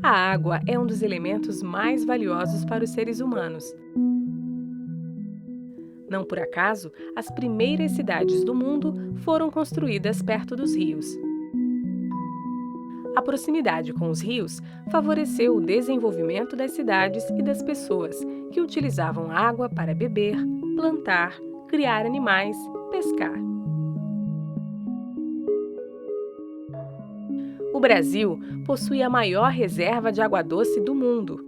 A água é um dos elementos mais valiosos para os seres humanos. Não por acaso, as primeiras cidades do mundo foram construídas perto dos rios. A proximidade com os rios favoreceu o desenvolvimento das cidades e das pessoas, que utilizavam água para beber, plantar, criar animais, pescar. O Brasil possui a maior reserva de água doce do mundo.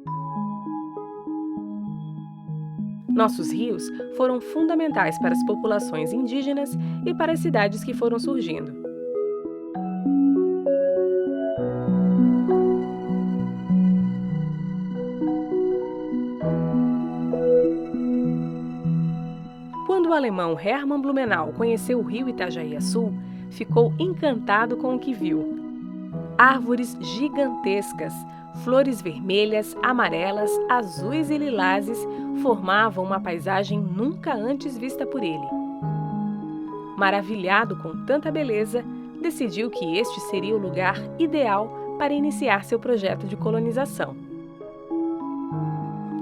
Nossos rios foram fundamentais para as populações indígenas e para as cidades que foram surgindo. Quando o alemão Hermann Blumenau conheceu o rio Itajaí-Açu, ficou encantado com o que viu. Árvores gigantescas, flores vermelhas, amarelas, azuis e lilazes formavam uma paisagem nunca antes vista por ele. Maravilhado com tanta beleza, decidiu que este seria o lugar ideal para iniciar seu projeto de colonização.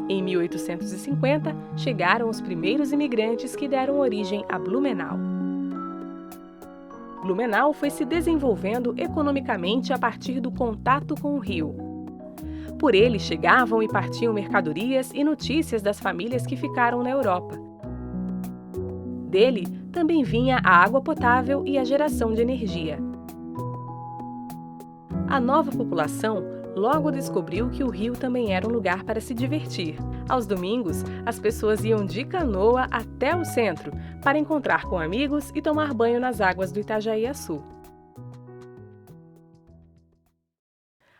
Em 1850, chegaram os primeiros imigrantes que deram origem a Blumenau. Blumenau foi se desenvolvendo economicamente a partir do contato com o rio. Por ele chegavam e partiam mercadorias e notícias das famílias que ficaram na Europa. Dele também vinha a água potável e a geração de energia. A nova população logo descobriu que o rio também era um lugar para se divertir. Aos domingos, as pessoas iam de canoa até o centro para encontrar com amigos e tomar banho nas águas do Itajaí-Açu.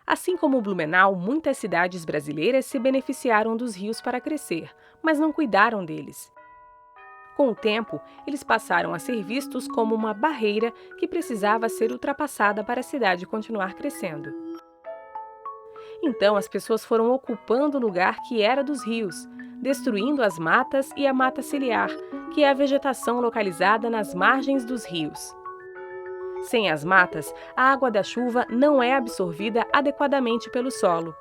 Assim como Blumenau, muitas cidades brasileiras se beneficiaram dos rios para crescer, mas não cuidaram deles. Com o tempo, eles passaram a ser vistos como uma barreira que precisava ser ultrapassada para a cidade continuar crescendo. Então, as pessoas foram ocupando o lugar que era dos rios, destruindo as matas e a mata ciliar, que é a vegetação localizada nas margens dos rios. Sem as matas, a água da chuva não é absorvida adequadamente pelo solo.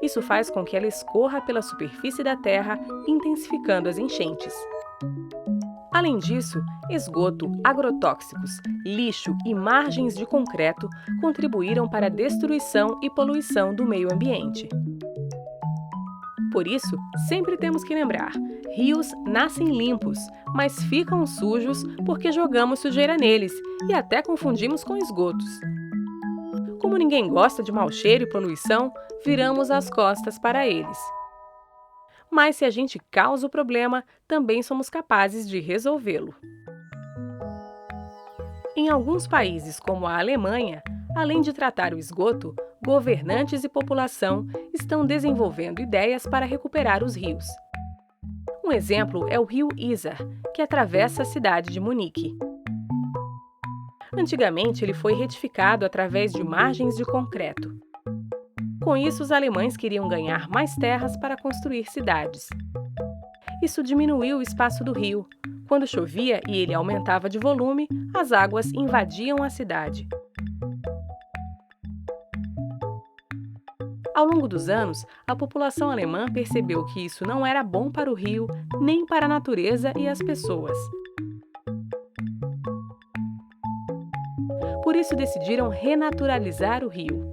Isso faz com que ela escorra pela superfície da terra, intensificando as enchentes. Além disso, esgoto, agrotóxicos, lixo e margens de concreto contribuíram para a destruição e poluição do meio ambiente. Por isso, sempre temos que lembrar: rios nascem limpos, mas ficam sujos porque jogamos sujeira neles e até confundimos com esgotos. Como ninguém gosta de mau cheiro e poluição, viramos as costas para eles. Mas se a gente causa o problema, também somos capazes de resolvê-lo. Em alguns países, como a Alemanha, além de tratar o esgoto, governantes e população estão desenvolvendo ideias para recuperar os rios. Um exemplo é o rio Isar, que atravessa a cidade de Munique. Antigamente, ele foi retificado através de margens de concreto. Com isso, os alemães queriam ganhar mais terras para construir cidades. Isso diminuiu o espaço do rio. Quando chovia e ele aumentava de volume, as águas invadiam a cidade. Ao longo dos anos, a população alemã percebeu que isso não era bom para o rio, nem para a natureza e as pessoas. Por isso, decidiram renaturalizar o rio.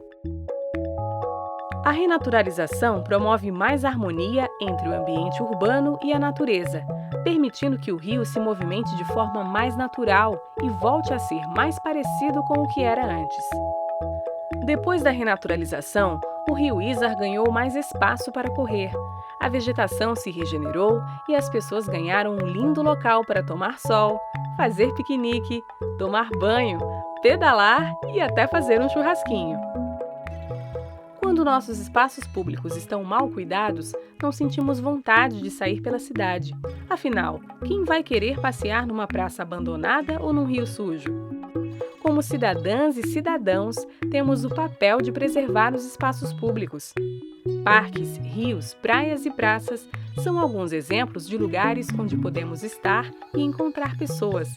A renaturalização promove mais harmonia entre o ambiente urbano e a natureza, permitindo que o rio se movimente de forma mais natural e volte a ser mais parecido com o que era antes. Depois da renaturalização, o rio Isar ganhou mais espaço para correr. A vegetação se regenerou e as pessoas ganharam um lindo local para tomar sol, fazer piquenique, tomar banho, pedalar e até fazer um churrasquinho. Quando Quando nossos espaços públicos estão mal cuidados, não sentimos vontade de sair pela cidade. Afinal, quem vai querer passear numa praça abandonada ou num rio sujo? Como cidadãs e cidadãos, temos o papel de preservar os espaços públicos. Parques, rios, praias e praças são alguns exemplos de lugares onde podemos estar e encontrar pessoas,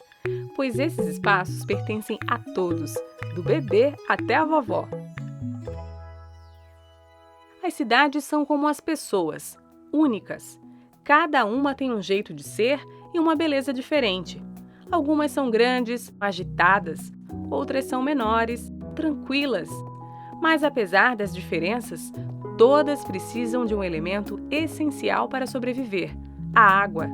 pois esses espaços pertencem a todos, do bebê até a vovó. As cidades são como as pessoas, únicas. Cada uma tem um jeito de ser e uma beleza diferente. Algumas são grandes, agitadas, outras são menores, tranquilas. Mas apesar das diferenças, todas precisam de um elemento essencial para sobreviver: a água.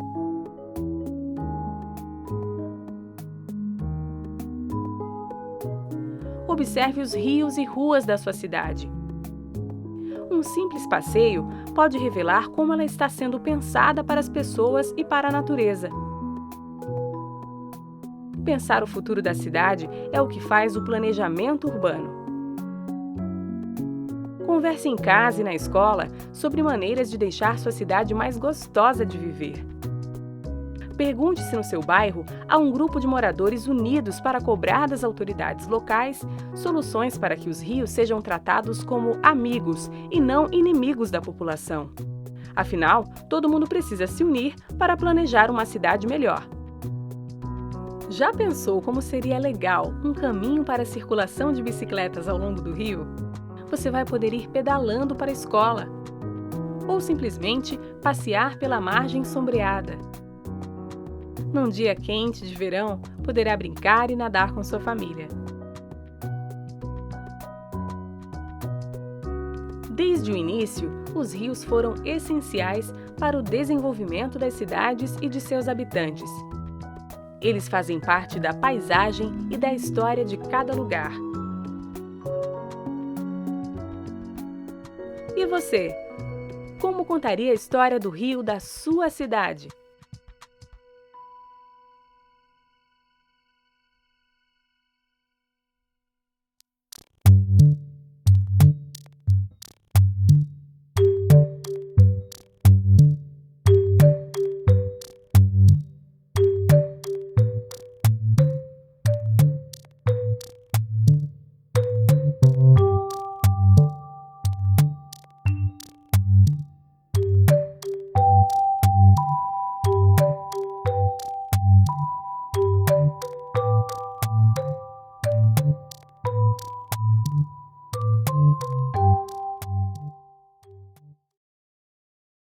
Observe os rios e ruas da sua cidade. Um simples passeio pode revelar como ela está sendo pensada para as pessoas e para a natureza. Pensar o futuro da cidade é o que faz o planejamento urbano. Converse em casa e na escola sobre maneiras de deixar sua cidade mais gostosa de viver. Pergunte se no seu bairro há um grupo de moradores unidos para cobrar das autoridades locais soluções para que os rios sejam tratados como amigos e não inimigos da população. Afinal, todo mundo precisa se unir para planejar uma cidade melhor. Já pensou como seria legal um caminho para a circulação de bicicletas ao longo do rio? Você vai poder ir pedalando para a escola ou simplesmente passear pela margem sombreada. Num dia quente de verão, poderá brincar e nadar com sua família. Desde o início, os rios foram essenciais para o desenvolvimento das cidades e de seus habitantes. Eles fazem parte da paisagem e da história de cada lugar. E você? Como contaria a história do rio da sua cidade?